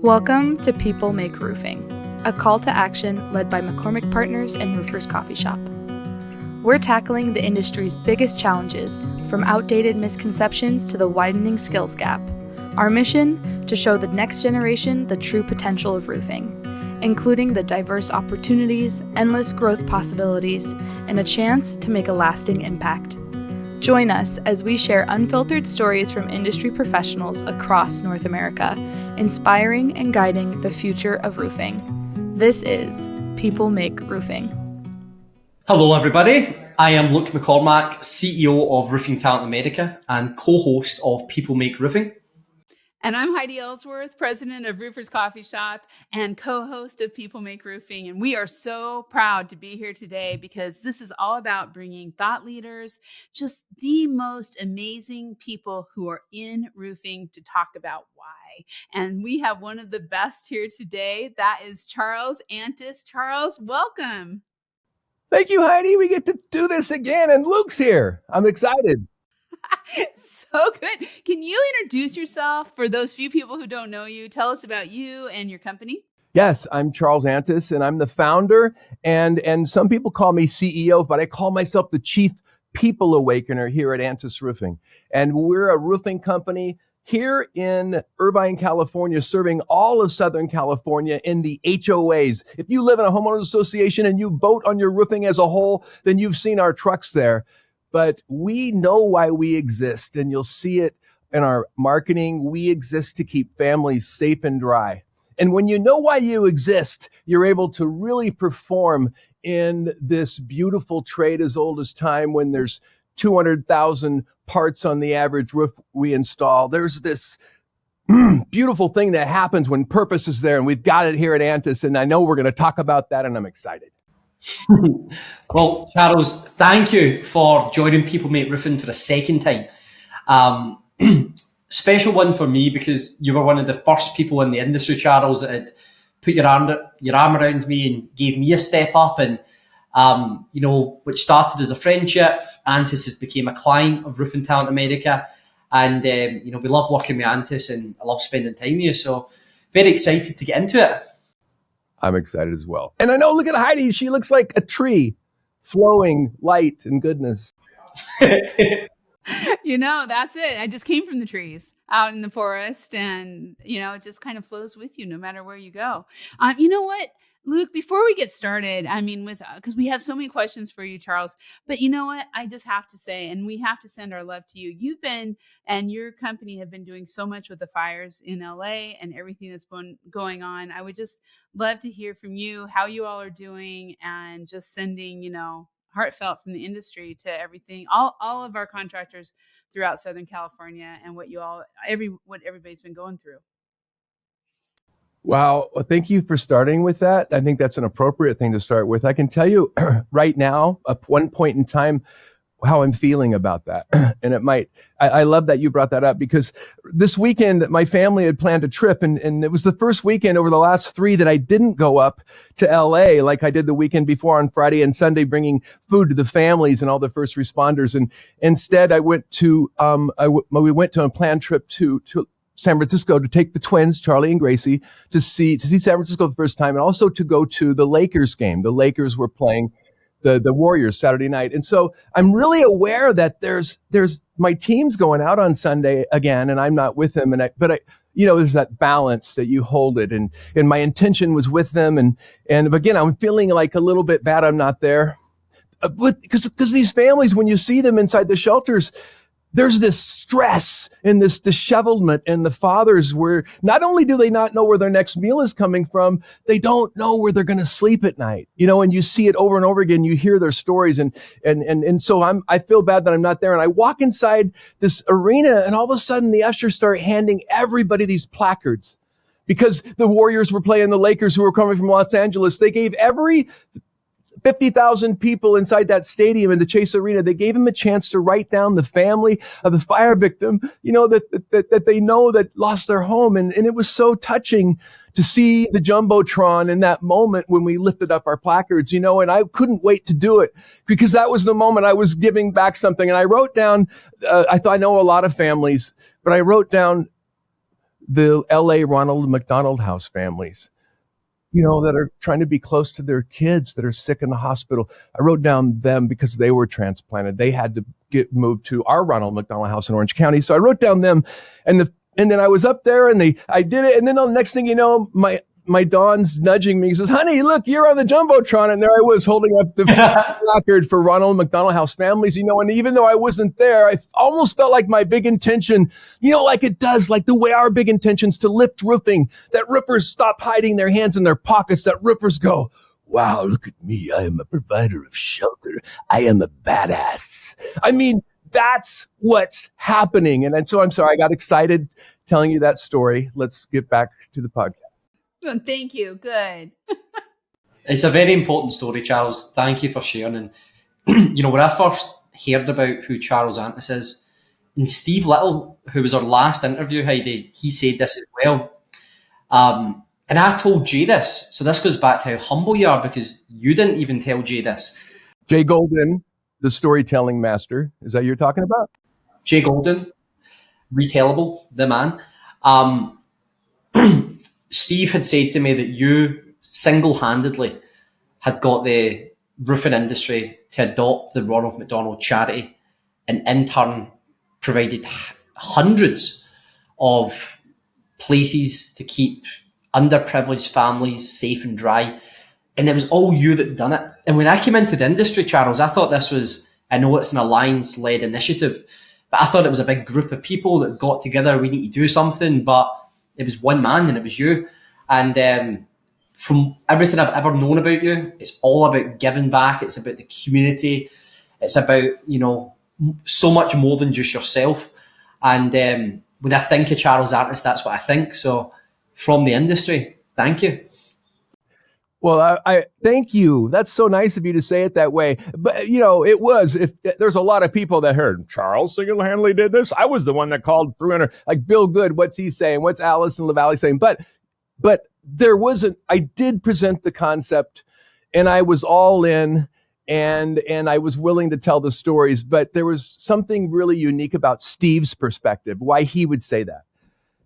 Welcome to People Make Roofing, a call to action led by McCormack Partners and RoofersCoffeeShop. We're tackling the industry's biggest challenges, from outdated misconceptions to the widening skills gap. Our mission, to show the next generation the true potential of roofing, including the diverse opportunities, endless growth possibilities, and a chance to make a lasting impact. Join us as we share unfiltered stories from industry professionals across North America, inspiring and guiding the future of roofing. This is People Make Roofing. Hello everybody, I am Luke McCormack, CEO of Roofing Talent America and co-host of People Make Roofing. And I'm Heidi Ellsworth, president of RoofersCoffeeShop and co-host of People Make Roofing. And we are so proud to be here today because this is all about bringing thought leaders, just the most amazing people who are in roofing to talk about why. And we have one of the best here today. That is Charles Antis. Charles, welcome. Thank you, Heidi. We get to do this again. And Luke's here. I'm excited. So good. Can you introduce yourself for those few people who don't know you? Tell us about you and your company. Yes, I'm Charles Antis, and I'm the founder. And some people call me CEO, but I call myself the Chief People Awakener here at Antis Roofing. And we're a roofing company here in Irvine, California, serving all of Southern California in the HOAs. If you live in a homeowners association and you vote on your roofing as a whole, then you've seen our trucks there. But we know why we exist, and you'll see it in our marketing. We exist to keep families safe and dry. And when you know why you exist, you're able to really perform in this beautiful trade as old as time when there's 200,000 parts on the average roof we install. There's this beautiful thing that happens when purpose is there, and we've got it here at Antis, and I know we're going to talk about that, and I'm excited. Well, Charles, thank you for joining People Make Roofing for the second time. Special one for me because you were one of the first people in the industry, Charles, that had put your arm around me and gave me a step up. And, which started as a friendship. Antis has become a client of Roofing Talent America. And, we love working with Antis and I love spending time with you. So very excited to get into it. I'm excited as well. And I know, look at Heidi. She looks like a tree, flowing light and goodness. That's it. I just came from the trees out in the forest and, it just kind of flows with you no matter where you go. You know what, Luke, before we get started, because we have so many questions for you, Charles, but you know what, I just have to say, and we have to send our love to you. You've been, and your company have been doing so much with the fires in LA and everything that's been going on. I would just love to hear from you, how you all are doing, and just sending, heartfelt from the industry to everything, all of our contractors throughout Southern California and what everybody's been going through. Wow. Well, thank you for starting with that. I think that's an appropriate thing to start with. I can tell you right now, at one point in time, how I'm feeling about that. And I love that you brought that up because this weekend, my family had planned a trip and it was the first weekend over the last 3 that I didn't go up to LA like I did the weekend before on Friday and Sunday, bringing food to the families and all the first responders. And instead I went to, we went to a planned trip to San Francisco to take the twins, Charlie and Gracie, to see San Francisco the first time and also to go to the Lakers game. The Lakers were playing the Warriors Saturday night. And so I'm really aware that there's my team's going out on Sunday again, and I'm not with them. But there's that balance that you hold it. And my intention was with them. And again, I'm feeling like a little bit bad I'm not there. Because these families, when you see them inside the shelters, there's this stress and this dishevelment, and the fathers were not only do they not know where their next meal is coming from, they don't know where they're going to sleep at night. And you see it over and over again. You hear their stories, and so I feel bad that I'm not there. And I walk inside this arena, and all of a sudden the ushers start handing everybody these placards because the Warriors were playing the Lakers, who were coming from Los Angeles. They gave every 50,000 people inside that stadium in the Chase Arena, they gave him a chance to write down the family of the fire victim, that they know that lost their home. And it was so touching to see the Jumbotron in that moment when we lifted up our placards, and I couldn't wait to do it because that was the moment I was giving back something. And I wrote down, I know a lot of families, but I wrote down the LA Ronald McDonald House families, that are trying to be close to their kids that are sick in the hospital. I wrote down them because they were transplanted. They had to get moved to our Ronald McDonald House in Orange County. So I wrote down them, and then I was up there, and I did it. And then the next thing you know, my Don's nudging me. He says, "Honey, look, you're on the Jumbotron." And there I was holding up the placard for Ronald McDonald House families, and even though I wasn't there, I almost felt like my big intention, like it does, like the way our big intentions to lift roofing, that roofers stop hiding their hands in their pockets, that roofers go, "Wow, look at me. I am a provider of shelter. I am a badass." I mean, that's what's happening. And so I'm sorry, I got excited telling you that story. Let's get back to the podcast. Oh, thank you. Good. It's a very important story, Charles. Thank you for sharing. And, when I first heard about who Charles Antis is, and Steve Little, who was our last interview, Heidi, he said this as well. And I told Jay this. So this goes back to how humble you are, because you didn't even tell Jay this. Jay Golden, the storytelling master. Is that you're talking about? Jay Golden, retellable, the man. Steve had said to me that you single-handedly had got the roofing industry to adopt the Ronald McDonald charity, and in turn provided hundreds of places to keep underprivileged families safe and dry. And it was all you that done it. And when I came into the industry, Charles, I thought this was, I know it's an alliance-led initiative, but I thought it was a big group of people that got together. We need to do something, but it was one man, and it was you. And from everything I've ever known about you, it's all about giving back. It's about the community. It's about, so much more than just yourself. And when I think of Charles Antis, that's what I think. So from the industry, thank you. Well, I thank you. That's so nice of you to say it that way. But, it was, if there's a lot of people that heard Charles single-handedly did this. I was the one that called 300, like Bill Good. What's he saying? What's Allison LaValle saying? But there wasn't, I did present the concept, and I was all in, and I was willing to tell the stories, but there was something really unique about Steve's perspective, why he would say that.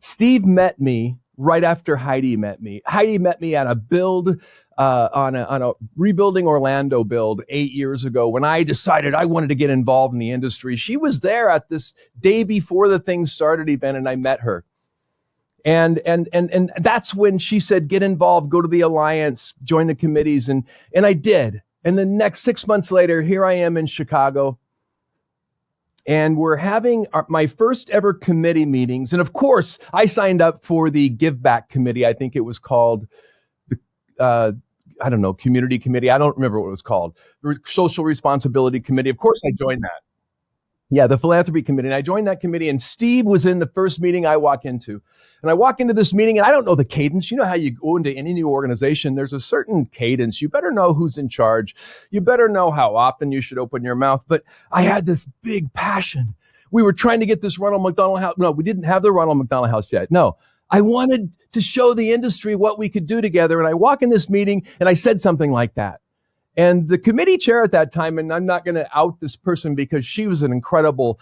Steve met me right after Heidi met me. Heidi met me at a build, on a Rebuilding Orlando build 8 years ago, when I decided I wanted to get involved in the industry. She was there at this day before the thing started event, and I met her. And that's when she said, get involved, go to the alliance, join the committees. And I did. And the next 6 months later, here I am in Chicago. And we're having my first ever committee meetings. And of course, I signed up for the Give Back Committee. I think it was called the, Community Committee. I don't remember what it was called. The Social Responsibility Committee. Of course, I joined that. Yeah, the Philanthropy Committee. And I joined that committee, and Steve was in the first meeting I walk into. And I walk into this meeting, and I don't know the cadence. You know how you go into any new organization, there's a certain cadence. You better know who's in charge. You better know how often you should open your mouth. But I had this big passion. We were trying to get this Ronald McDonald House. No, we didn't have the Ronald McDonald House yet. No, I wanted to show the industry what we could do together. And I walk in this meeting, and I said something like that. And the committee chair at that time, and I'm not going to out this person because she was an incredible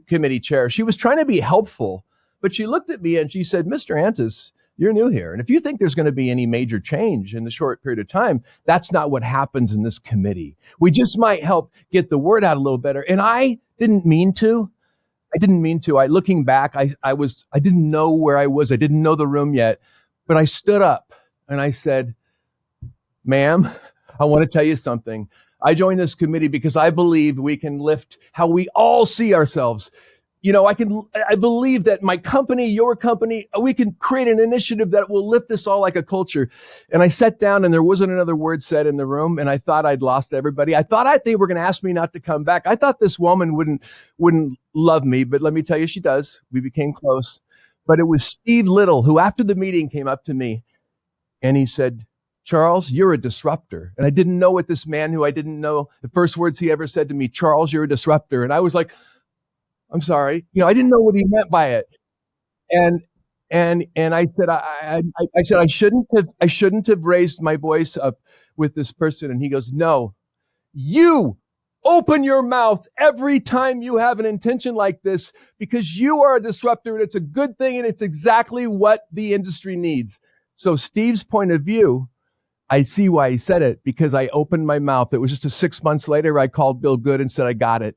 committee chair. She was trying to be helpful, but she looked at me and she said, Mr. Antis, you're new here. And if you think there's going to be any major change in the short period of time, that's not what happens in this committee. We just might help get the word out a little better. And I didn't mean to. Looking back, I didn't know where I was. I didn't know the room yet, but I stood up and I said, ma'am, I want to tell you something. I joined this committee because I believe we can lift how we all see ourselves. I believe that my company, your company, we can create an initiative that will lift us all like a culture. And I sat down, and there wasn't another word said in the room. And I thought I'd lost everybody. I thought they were going to ask me not to come back. I thought this woman wouldn't love me, but let me tell you, she does. We became close. But it was Steve Little who, after the meeting, came up to me and he said, Charles, you're a disruptor. And I didn't know what this man who I didn't know, the first words he ever said to me, Charles, you're a disruptor. And I was like, I'm sorry. I didn't know what he meant by it. And I said, I said, I shouldn't have raised my voice up with this person. And he goes, no, you Open your mouth every time you have an intention like this, because you are a disruptor and it's a good thing and it's exactly what the industry needs. So Steve's point of view, I see why he said it, because I opened my mouth. It was just 6 months later, I called Bill Good and said, I got it.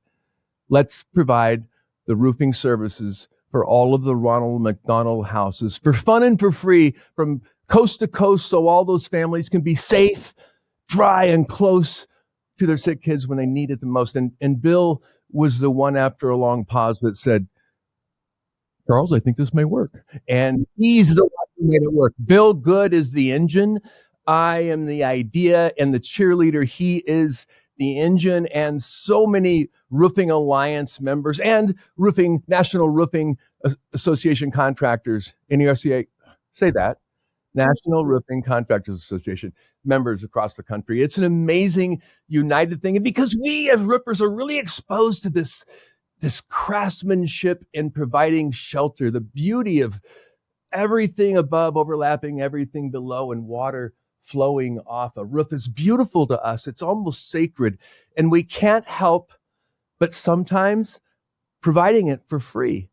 Let's provide the roofing services for all of the Ronald McDonald houses for fun and for free from coast to coast, so all those families can be safe, dry, and close to their sick kids when they need it the most. And Bill was the one, after a long pause, that said, Charles, I think this may work. And he's the one who made it work. Bill Good is the engine. I am the idea and the cheerleader. He is the engine. And so many Roofing Alliance members and National Roofing Association contractors, NERCA, say that, National Roofing Contractors Association members across the country. It's an amazing united thing. And because we as roofers are really exposed to this craftsmanship in providing shelter, the beauty of everything above overlapping everything below, and water flowing off a roof is beautiful to us. It's almost sacred. And we can't help but sometimes providing it for free.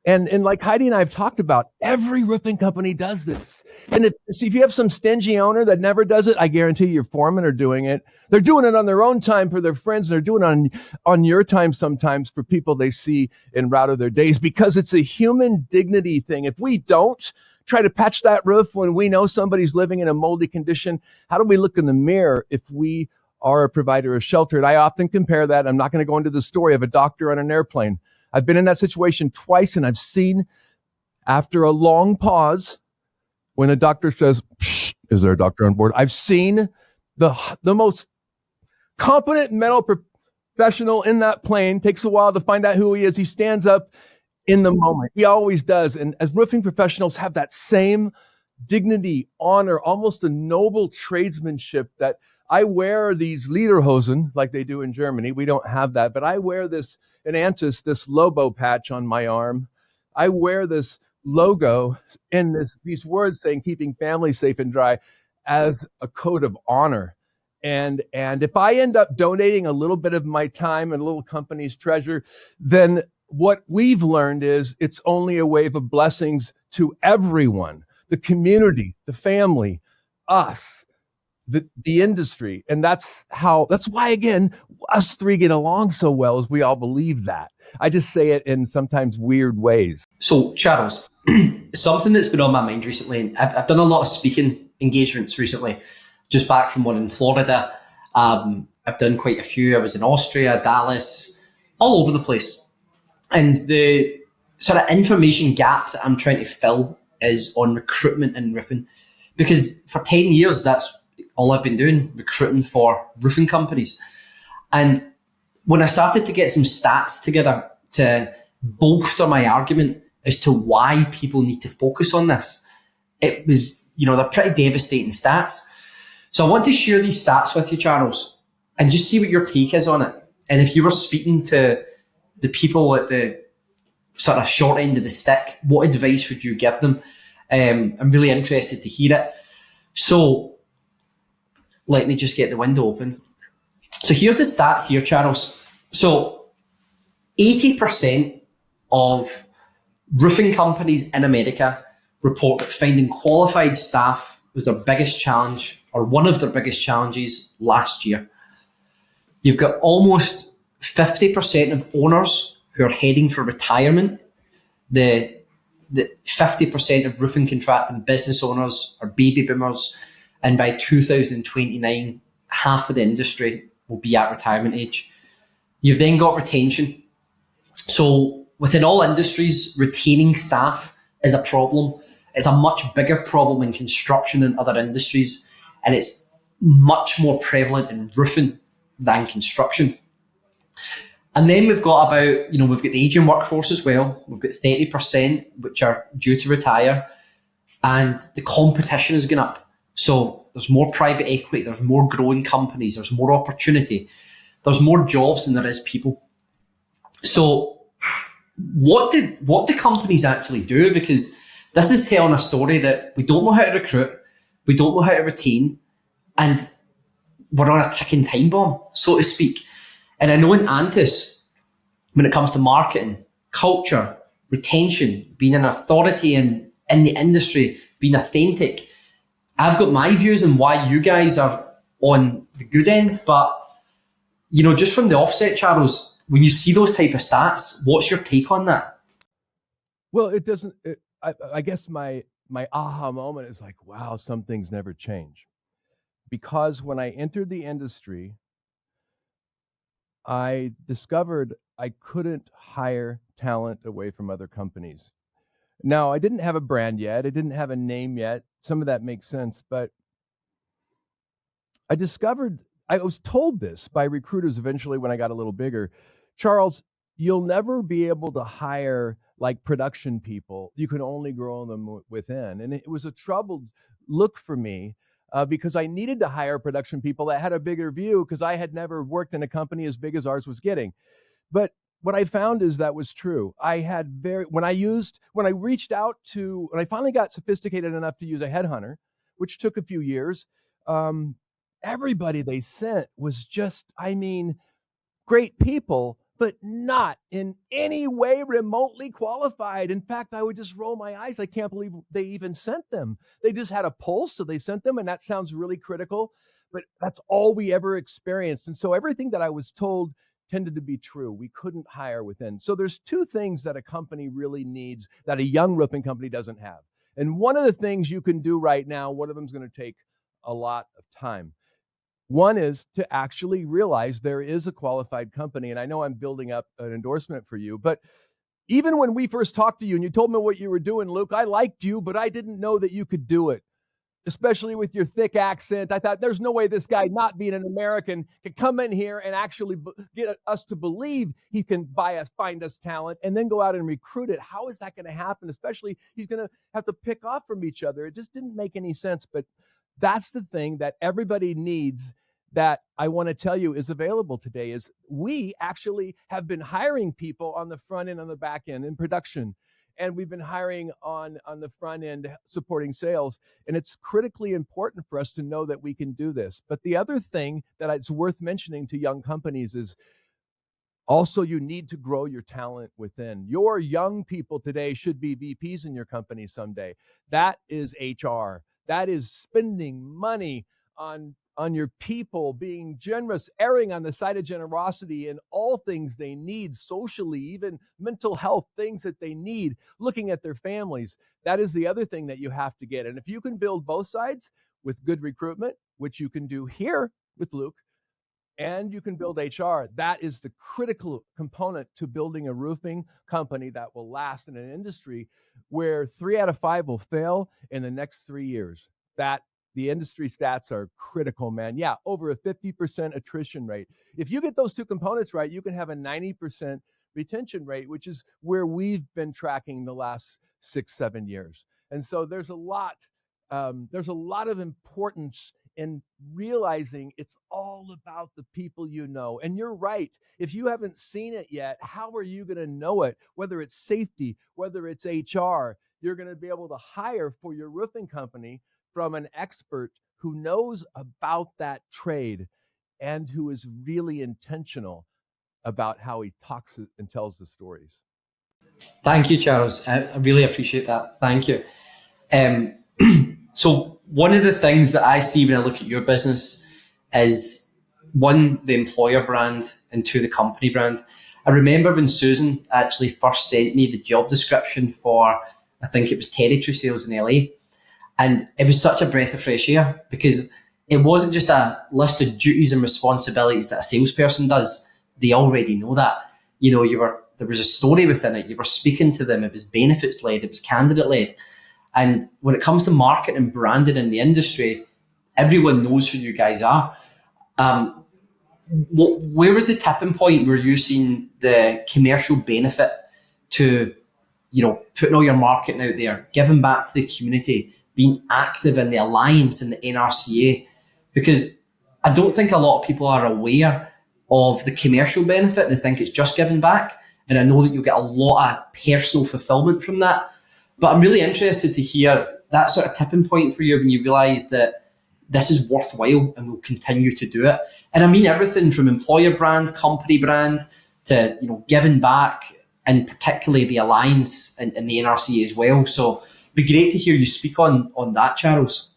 And like Heidi and I have talked about, every roofing company does this. And if you have some stingy owner that never does it, I guarantee your foremen are doing it. They're doing it on their own time for their friends. They're doing it on your time sometimes for people they see en route of their days, because it's a human dignity thing. If we don't try to patch that roof when we know somebody's living in a moldy condition, how do we look in the mirror if we are a provider of shelter? And I often compare that. I'm not going to go into the story of a doctor on an airplane. I've been in that situation twice, and I've seen, after a long pause, when a doctor says, is there a doctor on board? I've seen the most competent medical professional in that plane. Takes a while to find out who he is. He stands up in the moment. He always does. And as roofing professionals have that same dignity, honor, almost a noble tradesmanship that I wear these lederhosen like they do in Germany. We don't have that, but I wear this Lobo patch on my arm. I wear this logo and these words saying keeping families safe and dry as a code of honor. And if I end up donating a little bit of my time and a little company's treasure, then what we've learned is it's only a wave of blessings to everyone, the community, the family, us, the industry. And that's why, again, us three get along so well, as we all believe that. I just say it in sometimes weird ways. So, Charles, something that's been on my mind recently, and I've done a lot of speaking engagements recently, just back from one in Florida. I've done quite a few. I was in Austria, Dallas, all over the place. And the sort of information gap that I'm trying to fill is on recruitment and roofing. Because for 10 years, that's all I've been doing, recruiting for roofing companies. And when I started to get some stats together to bolster my argument as to why people need to focus on this, it was, they're pretty devastating stats. So I want to share these stats with you, Charles, and just see what your take is on it. And if you were speaking to the people at the sort of short end of the stick, what advice would you give them? I'm really interested to hear it. So let me just get the window open. So here's the stats here, Charles. So 80% of roofing companies in America report that finding qualified staff was their biggest challenge, or one of their biggest challenges last year. You've got almost 50% of owners who are heading for retirement. The 50% of roofing contracting business owners are baby boomers. And by 2029, half of the industry will be at retirement age. You've then got retention. So within all industries, retaining staff is a problem. It's a much bigger problem in construction than other industries. And it's much more prevalent in roofing than construction. And then we've got we've got the aging workforce as well. We've got 30% which are due to retire. And the competition is going up. So there's more private equity, there's more growing companies, there's more opportunity, there's more jobs than there is people. So what do companies actually do? Because this is telling a story that we don't know how to recruit, we don't know how to retain, and we're on a ticking time bomb, so to speak. And I know in Antis, when it comes to marketing, culture, retention, being an authority in the industry, being authentic, I've got my views on why you guys are on the good end. But, you know, just from the offset, Charles, when you see those type of stats, what's your take on that? Well, it doesn't, I guess my aha moment is like, wow, some things never change. Because when I entered the industry, I discovered I couldn't hire talent away from other companies. Now, I didn't have a brand yet. I didn't have a name yet. Some of that makes sense. But I was told this by recruiters eventually when I got a little bigger. Charles, you'll never be able to hire like production people. You can only grow them within. And it was a troubled look for me because I needed to hire production people that had a bigger view because I had never worked in a company as big as ours was getting. But what I found is that was true. When I reached out to, when I finally got sophisticated enough to use a headhunter, which took a few years, everybody they sent was just, great people, but not in any way remotely qualified. In fact, I would just roll my eyes. I can't believe they even sent them. They just had a pull, so they sent them, and that sounds really critical, but that's all we ever experienced. And so everything that I was told tended to be true. We couldn't hire within. So there's two things that a company really needs that a young roofing company doesn't have. And one of the things you can do right now, one of them is going to take a lot of time. One is to actually realize there is a qualified company. And I know I'm building up an endorsement for you, but even when we first talked to you and you told me what you were doing, Luke, I liked you, but I didn't know that you could do it. Especially with your thick accent. I thought there's no way this guy, not being an American, can come in here and actually get us to believe he can find us talent and then go out and recruit it. How is that going to happen? Especially he's going to have to pick off from each other. It just didn't make any sense. But that's the thing that everybody needs that I want to tell you is available today is we actually have been hiring people on the front end, on the back end in production. And we've been hiring on the front end, supporting sales. And it's critically important for us to know that we can do this. But the other thing that it's worth mentioning to young companies is also you need to grow your talent within. Your young people today should be VPs in your company someday. That is HR. That is spending money on your people, being generous, erring on the side of generosity in all things they need socially, even mental health, things that they need, looking at their families. That is the other thing that you have to get. And if you can build both sides with good recruitment, which you can do here with Luke, and you can build HR, that is the critical component to building a roofing company that will last in an industry where 3 out of 5 will fail in the next 3 years. The industry stats are critical, man. Yeah, over a 50% attrition rate. If you get those two components right, you can have a 90% retention rate, which is where we've been tracking the last 6-7 years. And so there's a lot of importance in realizing it's all about the people you know. And you're right. If you haven't seen it yet, how are you going to know it? Whether it's safety, whether it's HR, you're going to be able to hire for your roofing company from an expert who knows about that trade and who is really intentional about how he talks and tells the stories. Thank you, Charles. I really appreciate that. Thank you. So one of the things that I see when I look at your business is, one, the employer brand, and two, the company brand. I remember when Susan actually first sent me the job description for, I think it was territory sales in LA. And it was such a breath of fresh air because it wasn't just a list of duties and responsibilities that a salesperson does. They already know that. You know, there was a story within it. You were speaking to them. It was benefits led. It was candidate led. And when it comes to marketing and branding in the industry, everyone knows who you guys are. Where was the tipping point where you seen the commercial benefit to, you know, putting all your marketing out there, giving back to the community, being active in the Alliance and the NRCA? Because I don't think a lot of people are aware of the commercial benefit. They think it's just giving back. And I know that you'll get a lot of personal fulfillment from that. But I'm really interested to hear that sort of tipping point for you when you realise that this is worthwhile and we'll continue to do it. And I mean everything from employer brand, company brand, to giving back, and particularly the Alliance and the NRC as well. So it'd be great to hear you speak on that, Charles.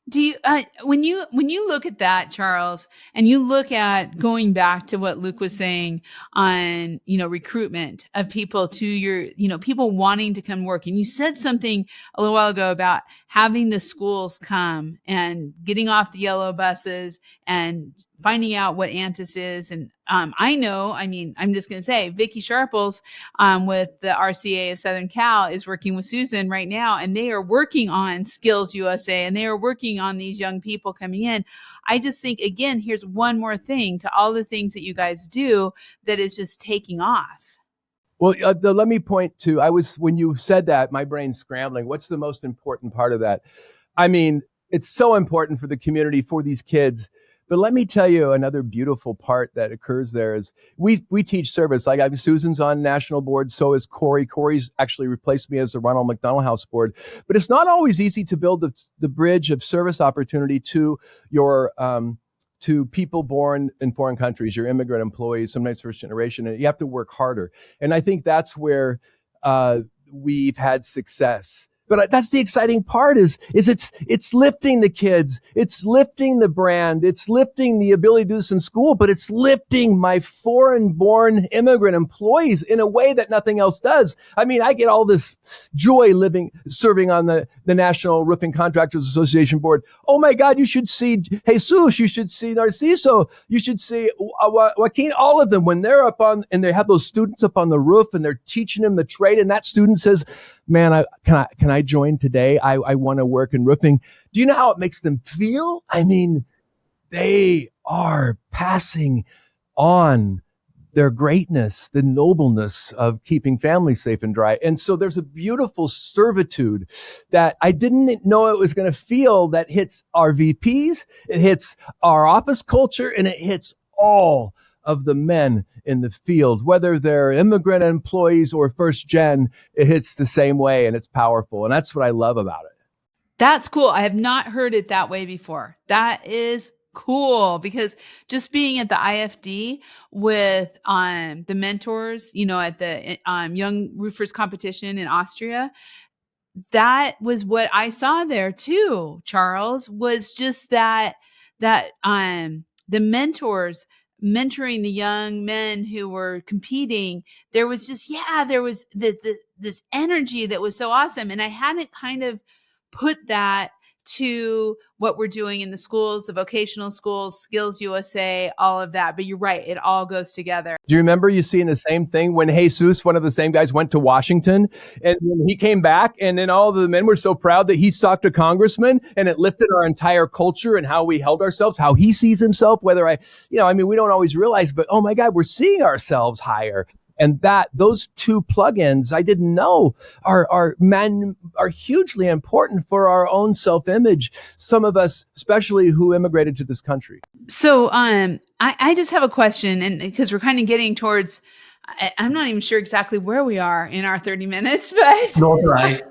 Do you when you look at that, Charles, and you look at going back to what Luke was saying on, recruitment of people to your, people wanting to come work, and you said something a little while ago about having the schools come and getting off the yellow buses and finding out what Antis is. And I'm just going to say, Vicki Sharples with the RCA of Southern Cal is working with Susan right now, and they are working on Skills USA, and they are working on these young people coming in. I just think, again, here's one more thing to all the things that you guys do that is just taking off. Well, let me point to, when you said that, my brain's scrambling. What's the most important part of that? I mean, it's so important for the community, for these kids. But let me tell you another beautiful part that occurs there is we teach service. Like Susan's on national board, so is Corey. Corey's actually replaced me as the Ronald McDonald House board. But it's not always easy to build the bridge of service opportunity to your to people born in foreign countries, your immigrant employees, sometimes first generation, and you have to work harder. And I think that's where we've had success. But that's the exciting part is it's lifting the kids, it's lifting the brand, it's lifting the ability to do this in school, but it's lifting my foreign-born immigrant employees in a way that nothing else does. I mean, I get all this joy serving on the National Roofing Contractors Association board. Oh my God, you should see Jesus, you should see Narciso, you should see Joaquin, all of them when they're up on, and they have those students up on the roof and they're teaching them the trade, and that student says, man, can I join today? I want to work in roofing. Do you know how it makes them feel? I mean, they are passing on their greatness, the nobleness of keeping families safe and dry. And so there's a beautiful servitude that I didn't know it was going to feel that hits our VPs, it hits our office culture, and it hits all of the men in the field, whether they're immigrant employees or first gen, it hits the same way and it's powerful. And that's what I love about it. That's cool. I have not heard it that way before. That is cool, because just being at the IFD with the mentors, at the Young Roofers competition in Austria, that was what I saw there too, Charles, was just that the mentors mentoring the young men who were competing. There was just, there was this energy that was so awesome. And I hadn't kind of put that to what we're doing in the schools, the vocational schools, Skills USA, all of that. But you're right. It all goes together. Do you remember you seeing the same thing when Jesus, one of the same guys, went to Washington, and when he came back, and then all the men were so proud that he talked to congressmen, and it lifted our entire culture and how we held ourselves, how he sees himself, we don't always realize, but oh my God, we're seeing ourselves higher. And those two plugins I didn't know are hugely important for our own self-image. Some of us, especially who immigrated to this country. So I just have a question, and because we're kind of getting towards, I'm not even sure exactly where we are in our 30 minutes, but not right.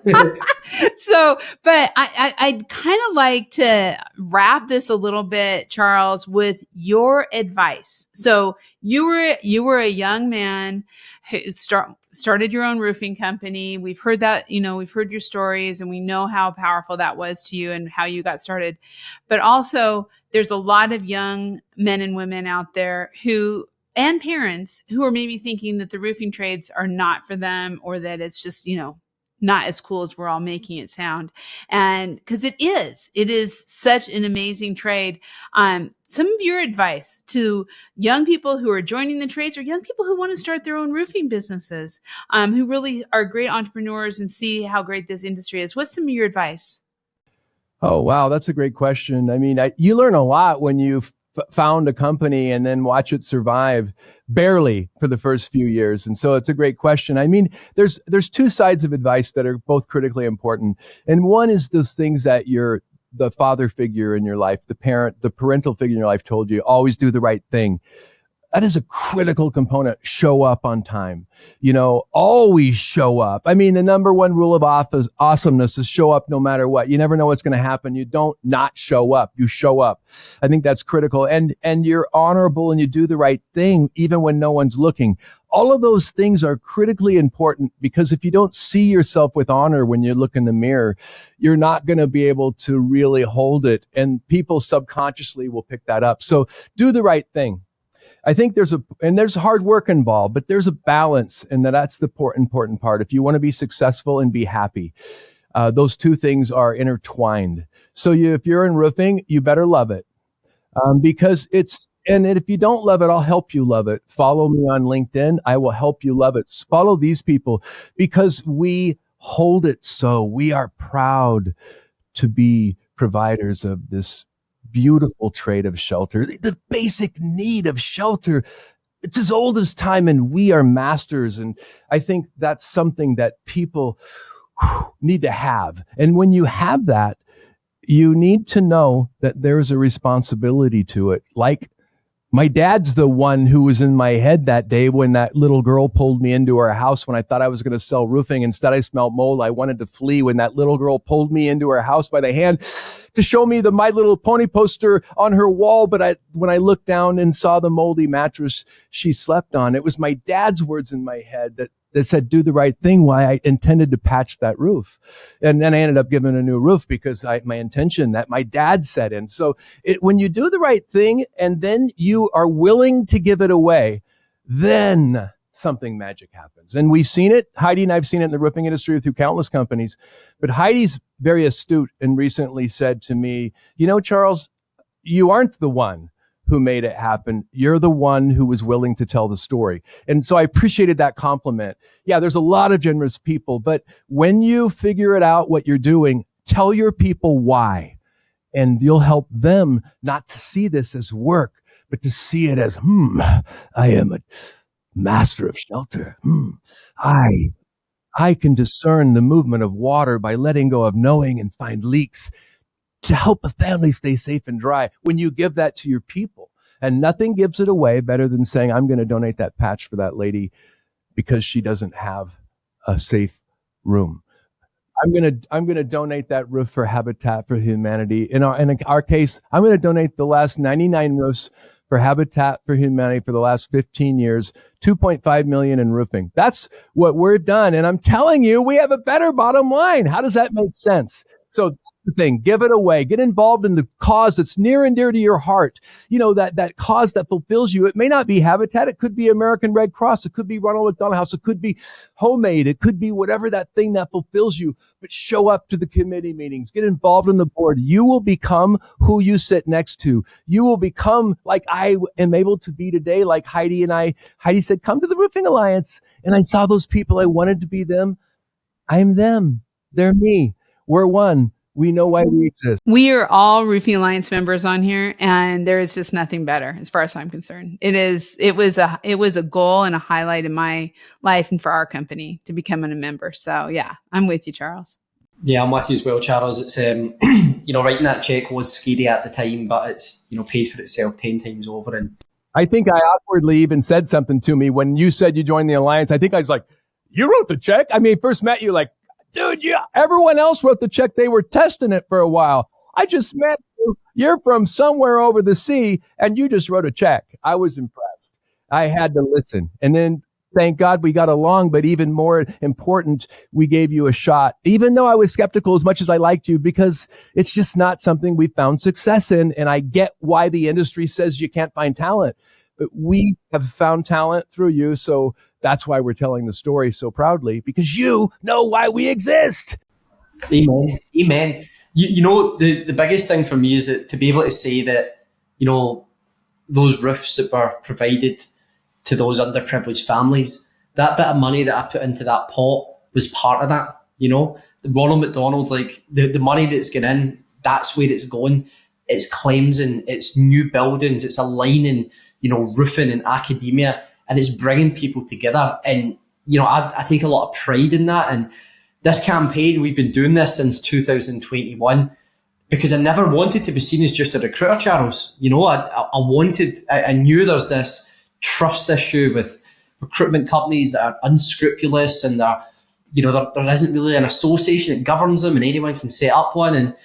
But I'd kind of like to wrap this a little bit, Charles, with your advice. So you were a young man who started your own roofing company. We've heard that, we've heard your stories, and we know how powerful that was to you and how you got started. But also, there's a lot of young men and women out there and parents who are maybe thinking that the roofing trades are not for them, or that it's just, not as cool as we're all making it sound. And because it is such an amazing trade. Some of your advice to young people who are joining the trades, or young people who want to start their own roofing businesses, who really are great entrepreneurs and see how great this industry is. What's some of your advice? Oh, wow. That's a great question. I mean, you learn a lot when you found a company and then watch it survive barely for the first few years. And so it's a great question. I mean, there's two sides of advice that are both critically important. And one is those things that the father figure in your life, the parental figure in your life told you, always do the right thing. That is a critical component. Show up on time. Always show up. I mean, the number one rule of awesomeness is show up no matter what. You never know what's going to happen. You don't not show up. You show up. I think that's critical. And you're honorable and you do the right thing even when no one's looking. all of those things are critically important, because if you don't see yourself with honor when you look in the mirror, you're not going to be able to really hold it. And people subconsciously will pick that up. So do the right thing. I think there's hard work involved, but there's a balance, and that's the important part. If you want to be successful and be happy, those two things are intertwined. So if you're in roofing, you better love it, because and if you don't love it, I'll help you love it. Follow me on LinkedIn. I will help you love it. Follow these people, because we hold it so. We are proud to be providers of this beautiful trade of shelter, the basic need of shelter. It's as old as time, and we are masters. And I think that's something that people need to have. And when you have that, you need to know that there's a responsibility to it. Like, my dad's the one who was in my head that day when that little girl pulled me into her house when I thought I was going to sell roofing. Instead, I smelled mold. I wanted to flee when that little girl pulled me into her house by the hand to show me the My Little Pony poster on her wall. But when I looked down and saw the moldy mattress she slept on, it was my dad's words in my head that said, do the right thing, why I intended to patch that roof. And then I ended up giving a new roof because my intention that my dad said in. So when you do the right thing and then you are willing to give it away, then something magic happens. And we've seen it. Heidi and I've seen it in the roofing industry through countless companies. But Heidi's very astute and recently said to me, Charles, you aren't the one who made it happen. You're the one who was willing to tell the story. And so I appreciated that compliment. Yeah, there's a lot of generous people, but when you figure it out what you're doing, tell your people why. And you'll help them not to see this as work, but to see it as, I am a master of shelter. I can discern the movement of water by letting go of knowing and find leaks to help a family stay safe and dry. When you give that to your people, and nothing gives it away better than saying, I'm going to donate that patch for that lady because she doesn't have a safe room. I'm going to donate that roof for Habitat for Humanity. In our case, I'm going to donate the last 99 roofs for Habitat for Humanity for the last 15 years, 2.5 million in roofing. That's what we're done. And I'm telling you, we have a better bottom line. How does that make sense? So the thing, give it away, get involved in the cause that's near and dear to your heart. That cause that fulfills you. It may not be Habitat. It could be American Red Cross. It could be Ronald McDonald House. It could be Homemade. It could be whatever that thing that fulfills you, but show up to the committee meetings, get involved in the board. You will become who you sit next to. You will become like I am able to be today. Like Heidi and I, Heidi said, come to the Roofing Alliance. And I saw those people. I wanted to be them. I'm them. They're me. We're one. We know why we exist. We are all Roofing Alliance members on here, and there is just nothing better as far as I'm concerned. It was a goal and a highlight in my life and for our company to become a member. So yeah, I'm with you, Charles. Yeah, I'm with you as well, Charles. It's writing that check was scary at the time, but it's paid for itself 10 times over. And I think I awkwardly even said something to me when you said you joined the Alliance. I think I was like, you wrote the check? I mean, first met you like, dude, yeah, everyone else wrote the check. They were testing it for a while. I just met you. You're from somewhere over the sea, and you just wrote a check. I was impressed. I had to listen. And then, thank God, we got along. But even more important, we gave you a shot, even though I was skeptical as much as I liked you, because it's just not something we found success in. And I get why the industry says you can't find talent. But we have found talent through you. So that's why we're telling the story so proudly, because you know why we exist. Amen. Amen. The biggest thing for me is that to be able to say that, those roofs that were provided to those underprivileged families, that bit of money that I put into that pot was part of that. The Ronald McDonald, like the money that's going in, that's where it's going. It's cleansing, it's new buildings, it's aligning, roofing and academia. And it's bringing people together. And, I take a lot of pride in that. And this campaign, we've been doing this since 2021 because I never wanted to be seen as just a recruiter, Charles. I knew there's this trust issue with recruitment companies that are unscrupulous and there isn't really an association that governs them and anyone can set up one. And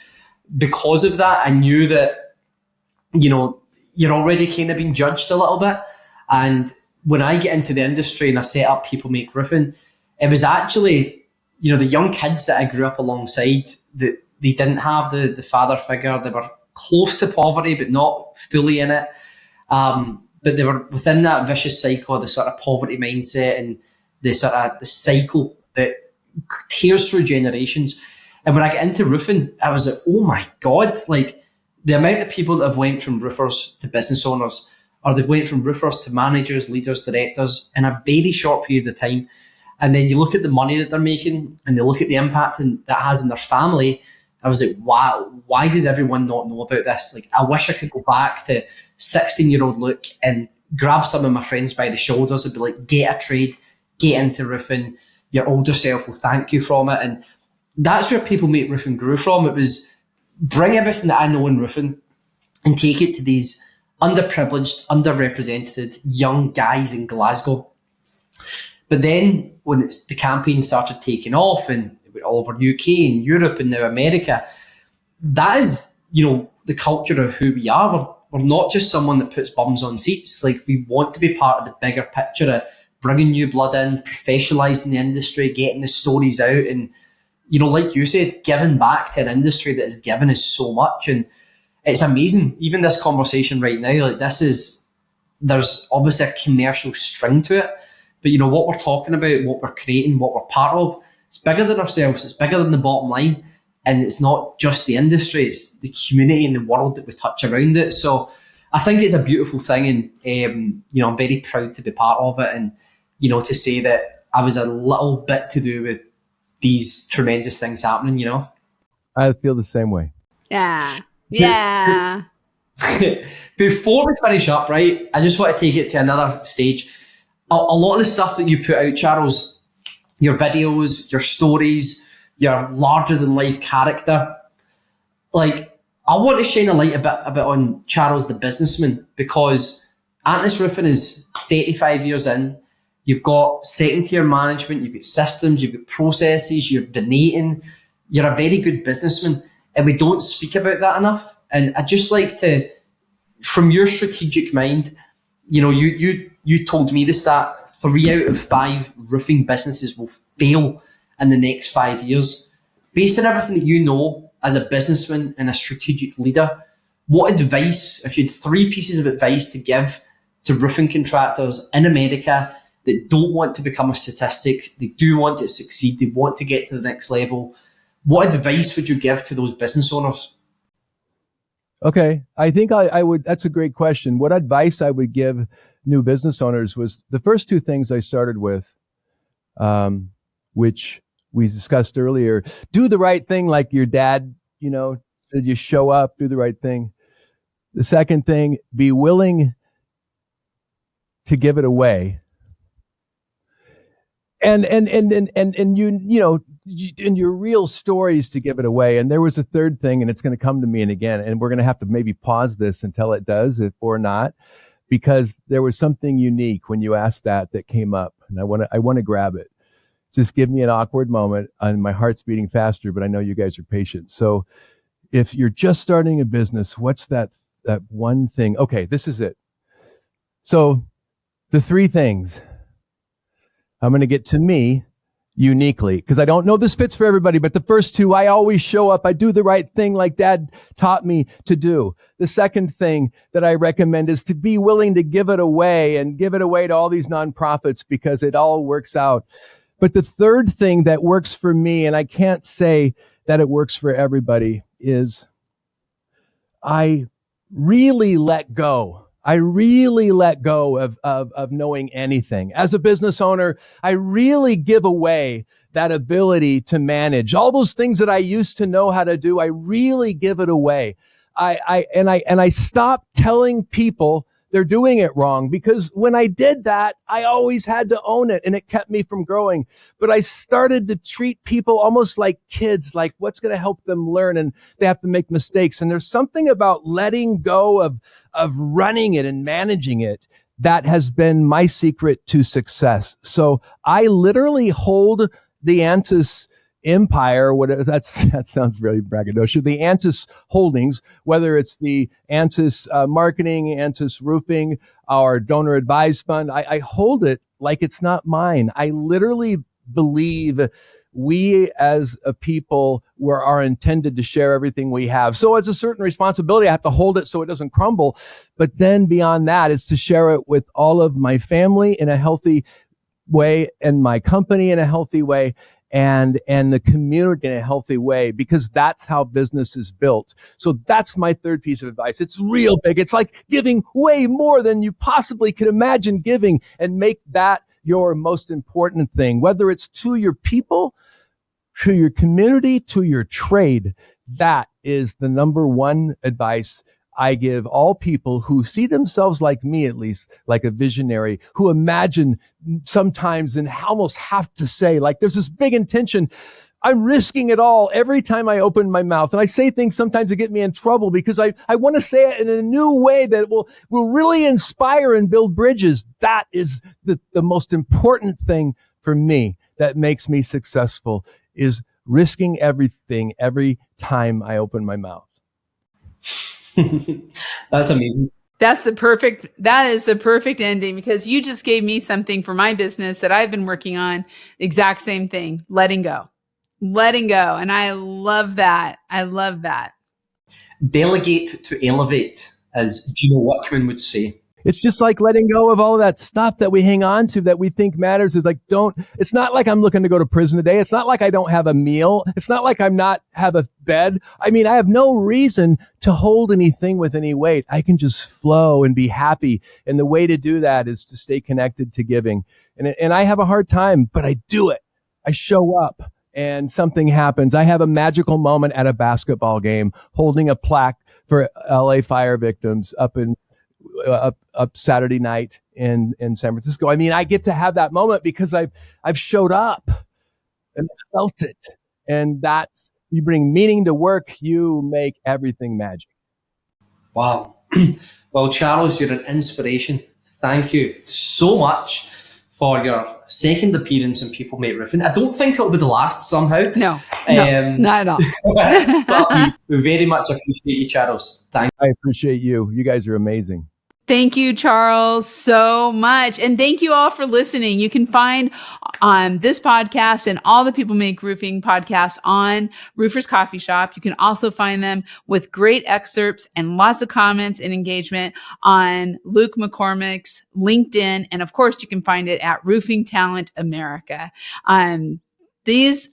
because of that, I knew that, you're already kind of being judged a little bit. And when I get into the industry and I set up People Make Roofing, it was actually, the young kids that I grew up alongside, that they didn't have the father figure. They were close to poverty, but not fully in it. But they were within that vicious cycle, the sort of poverty mindset and the cycle that tears through generations. And when I get into roofing, I was like, oh my God, like the amount of people that have went from roofers to business owners, or they've went from roofers to managers, leaders, directors in a very short period of time. And then you look at the money that they're making and they look at the impact that has in their family. I was like, wow, why does everyone not know about this? Like, I wish I could go back to 16-year-old Luke and grab some of my friends by the shoulders and be like, get a trade, get into roofing. Your older self will thank you from it. And that's where People Make Roofing grew from. It was bring everything that I know in roofing and take it to these underprivileged, underrepresented young guys in Glasgow. But then when the campaign started taking off and all over UK and Europe and now America, that is, the culture of who we are. We're not just someone that puts bums on seats. Like, we want to be part of the bigger picture of bringing new blood in, professionalising the industry, getting the stories out, and, like you said, giving back to an industry that has given us so much. And it's amazing. Even this conversation right now, like there's obviously a commercial string to it, but what we're talking about, what we're creating, what we're part of, it's bigger than ourselves. It's bigger than the bottom line. And it's not just the industry, it's the community and the world that we touch around it. So I think it's a beautiful thing. And, I'm very proud to be part of it. And, to say that I was a little bit to do with these tremendous things happening, I feel the same way. Yeah. Yeah. Before we finish up, right, I just want to take it to another stage. A lot of the stuff that you put out, Charles, your videos, your stories, your larger than life character, like, I want to shine a light a bit on Charles the businessman, because Antis Roofing is 35 years in. You've got second tier management, you've got systems, you've got processes, you're donating, you're a very good businessman, and we don't speak about that enough. And I'd just like to, from your strategic mind, you told me the stat, 3 out of 5 roofing businesses will fail in the next 5 years. Based on everything that you know as a businessman and a strategic leader, what advice, if you had 3 pieces of advice to give to roofing contractors in America that don't want to become a statistic, they do want to succeed, they want to get to the next level, what advice would you give to those business owners? Okay, I think I would, that's a great question. What advice I would give new business owners was the first 2 things I started with, which we discussed earlier. Do the right thing, like your dad, said, you show up, do the right thing. The second thing, be willing to give it away. And in your real stories to give it away. And there was a third thing, and it's going to come to me and again, and we're going to have to maybe pause this until it does, or not, because there was something unique when you asked that came up, and I want to grab it. Just give me an awkward moment, and my heart's beating faster, but I know you guys are patient. So if you're just starting a business, what's that one thing? Okay, this is it. So the 3 things I'm going to get to me uniquely, because I don't know this fits for everybody, but the first 2, I always show up. I do the right thing like Dad taught me to do. The second thing that I recommend is to be willing to give it away, and give it away to all these nonprofits, because it all works out. But the third thing that works for me, and I can't say that it works for everybody, is I really let go. I really let go of knowing anything. As a business owner, I really give away that ability to manage all those things that I used to know how to do. I really give it away. I stop telling people they're doing it wrong, because when I did that, I always had to own it, and it kept me from growing. But I started to treat people almost like kids, like what's going to help them learn, and they have to make mistakes. And there's something about letting go of running it and managing it that has been my secret to success. So I literally hold the Antis empire, that sounds really braggadocious. The Antis Holdings, whether it's the Antis Marketing, Antis Roofing, our donor advised fund, I hold it like it's not mine. I literally believe we as a people are intended to share everything we have. So it's a certain responsibility. I have to hold it so it doesn't crumble. But then beyond that, it's to share it with all of my family in a healthy way, and my company in a healthy way, and the community in a healthy way, because that's how business is built. So that's my third piece of advice. It's real big. It's like giving way more than you possibly could imagine giving, and make that your most important thing, whether it's to your people, to your community, to your trade. That is the number one advice I give all people who see themselves, like me at least, like a visionary, who imagine sometimes and almost have to say, like, there's this big intention. I'm risking it all every time I open my mouth. And I say things sometimes that get me in trouble because I want to say it in a new way that will really inspire and build bridges. That is the most important thing for me that makes me successful, is risking everything every time I open my mouth. That's amazing. That is the perfect ending, because you just gave me something for my business that I've been working on. The exact same thing, letting go. And I love that. Delegate to elevate, as Gino Wickman would say. It's just like letting go of all of that stuff that we hang on to that we think matters. Is like, it's not like I'm looking to go to prison today. It's not like I don't have a meal. It's not like I'm not have a bed. I mean, I have no reason to hold anything with any weight. I can just flow and be happy. And the way to do that is to stay connected to giving. And I have a hard time, but I do it. I show up and something happens. I have a magical moment at a basketball game holding a plaque for LA fire victims up Saturday night in San Francisco. I mean, I get to have that moment because I've showed up and felt it. And that's, you bring meaning to work, you make everything magic. Wow. Well, Charles, you're an inspiration. Thank you so much for your second appearance on People Make Roofing. I don't think it'll be the last somehow. No, not at all. But we very much appreciate you, Charles. Thank you. I appreciate you. You guys are amazing. Thank you, Charles, so much. And thank you all for listening. You can find this podcast and all the People Make Roofing podcasts on Roofers Coffee Shop. You can also find them with great excerpts and lots of comments and engagement on Luke McCormack's LinkedIn. And of course, you can find it at Roofing Talent America. This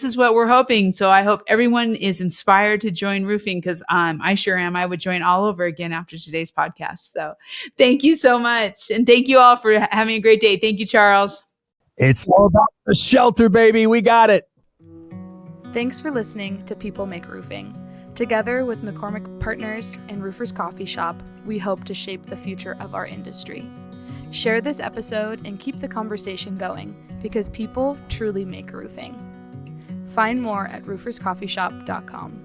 is what we're hoping. So I hope everyone is inspired to join roofing, because I sure am. I would join all over again after today's podcast. So thank you so much. And thank you all for having a great day. Thank you, Charles. It's all about the shelter, baby. We got it. Thanks for listening to People Make Roofing. Together with McCormack Partners and Roofers Coffee Shop, we hope to shape the future of our industry. Share this episode and keep the conversation going, because people truly make roofing. Find more at RoofersCoffeeShop.com.